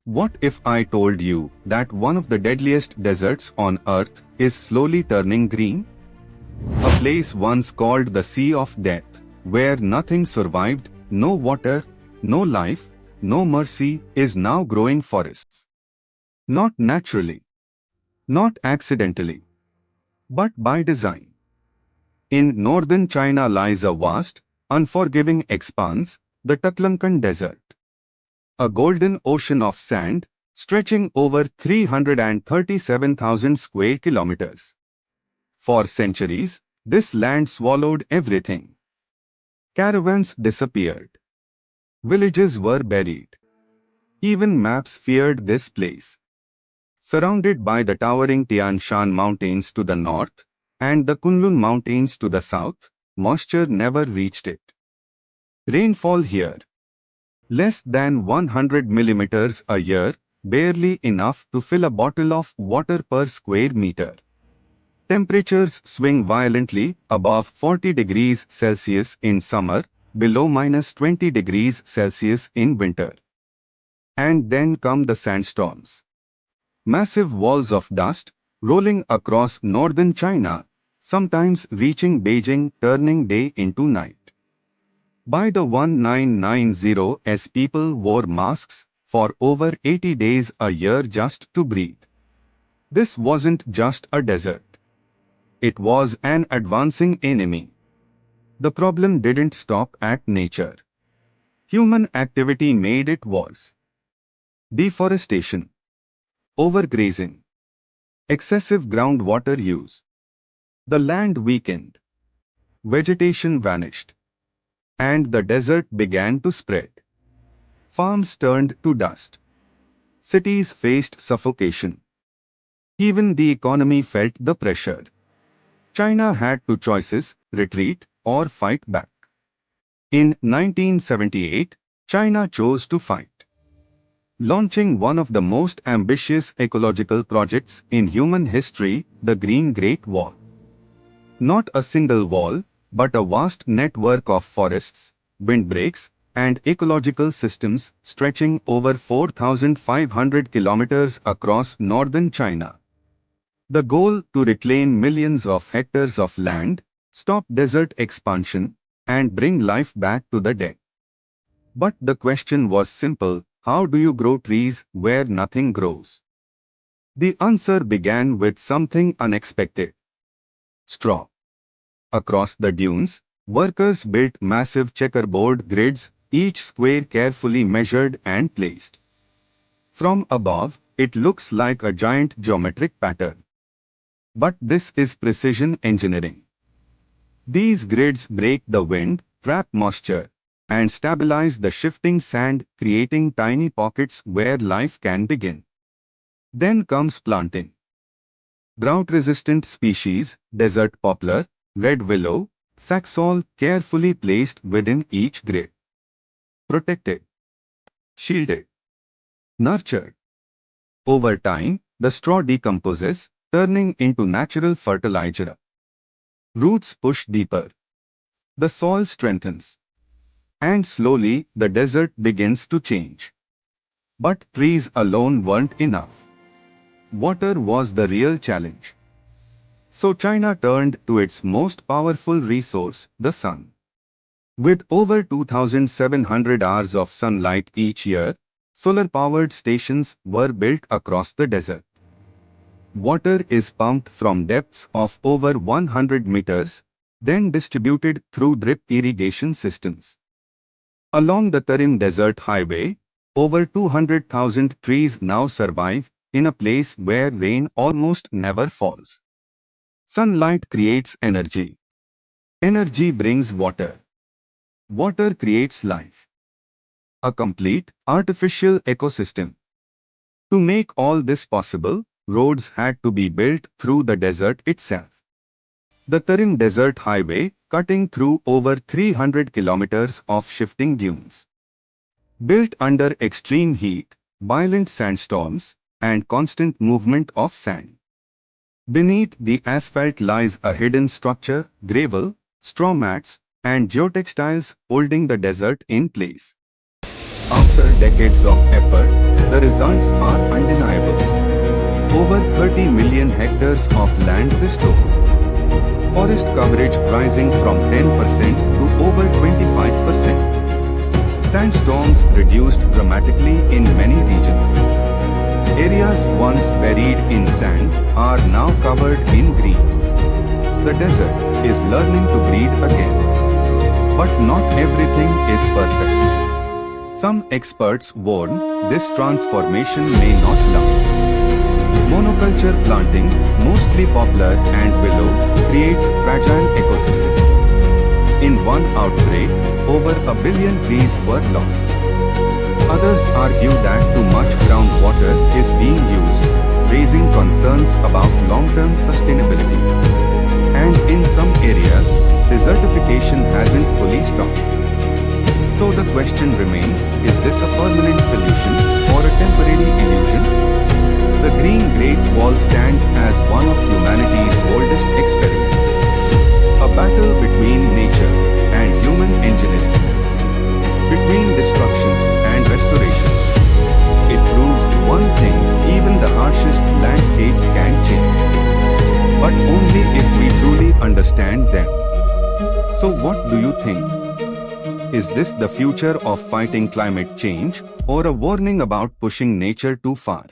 What if I told you that one of the deadliest deserts on Earth is slowly turning green? A place once called the Sea of Death, where nothing survived, no water, no life, no mercy, is now growing forests. Not naturally, not accidentally, but by design. In northern China lies a vast, unforgiving expanse, the Taklamakan Desert. A golden ocean of sand, stretching over 337,000 square kilometers. For centuries, this land swallowed everything. Caravans disappeared. Villages were buried. Even maps feared this place. Surrounded by the towering Tian Shan Mountains to the north and the Kunlun Mountains to the south, moisture never reached it. Rainfall here, less than 100 millimeters a year, barely enough to fill a bottle of water per square meter. Temperatures swing violently above 40 degrees Celsius in summer, below minus 20 degrees Celsius in winter. And then come the sandstorms. Massive walls of dust rolling across northern China, sometimes reaching Beijing, turning day into night. By the 1990s, people wore masks for over 80 days a year just to breathe. This wasn't just a desert. It was an advancing enemy. The problem didn't stop at nature. Human activity made it worse. Deforestation, overgrazing, excessive groundwater use. The land weakened. Vegetation vanished. And the desert began to spread. Farms turned to dust. Cities faced suffocation. Even the economy felt the pressure. China had two choices: retreat or fight back. In 1978, China chose to fight, launching one of the most ambitious ecological projects in human history, the Green Great Wall. Not a single wall, but a vast network of forests, windbreaks, and ecological systems stretching over 4,500 kilometers across northern China. The goal: to reclaim millions of hectares of land, stop desert expansion, and bring life back to the dead. But the question was simple: how do you grow trees where nothing grows? The answer began with something unexpected: straw. Across the dunes, workers built massive checkerboard grids, each square carefully measured and placed. From above, it looks like a giant geometric pattern. But this is precision engineering. These grids break the wind, trap moisture, and stabilize the shifting sand, creating tiny pockets where life can begin. Then comes planting. Drought-resistant species, desert poplar, red willow, saxaul, carefully placed within each grid. Protected, shielded, nurtured. Over time, the straw decomposes, turning into natural fertilizer. Roots push deeper. The soil strengthens. And slowly, the desert begins to change. But trees alone weren't enough. Water was the real challenge. So China turned to its most powerful resource, the sun. With over 2,700 hours of sunlight each year, solar-powered stations were built across the desert. Water is pumped from depths of over 100 meters, then distributed through drip irrigation systems. Along the Tarim Desert Highway, over 200,000 trees now survive in a place where rain almost never falls. Sunlight creates energy. Energy brings water. Water creates life. A complete, artificial ecosystem. To make all this possible, roads had to be built through the desert itself. The Tarim Desert Highway, cutting through over 300 kilometers of shifting dunes. Built under extreme heat, violent sandstorms, and constant movement of sand. Beneath the asphalt lies a hidden structure: gravel, straw mats, and geotextiles holding the desert in place. After decades of effort, The results are undeniable. Over 30 million hectares of land restored. Forest coverage rising from 10% to over 25%. Sandstorms reduced dramatically in many regions. Areas once buried in sand are now covered in green. The desert is learning to breathe again. But not everything is perfect. Some experts warn this transformation may not last. Monoculture planting, mostly poplar and willow, creates fragile ecosystems. In one outbreak, over 1 billion trees were lost. Others argue that too much groundwater is being used, raising concerns about long-term sustainability. And in some areas, desertification hasn't fully stopped. So the question remains, is this a permanent solution or a temporary illusion? The Green Great Wall stands as one of humanity's boldest experiments. A battle between nature and human engineering. Between destruction and restoration. It proves one thing, even the harshest landscapes can change. But only if we truly understand them. So what do you think? Is this the future of fighting climate change, or a warning about pushing nature too far?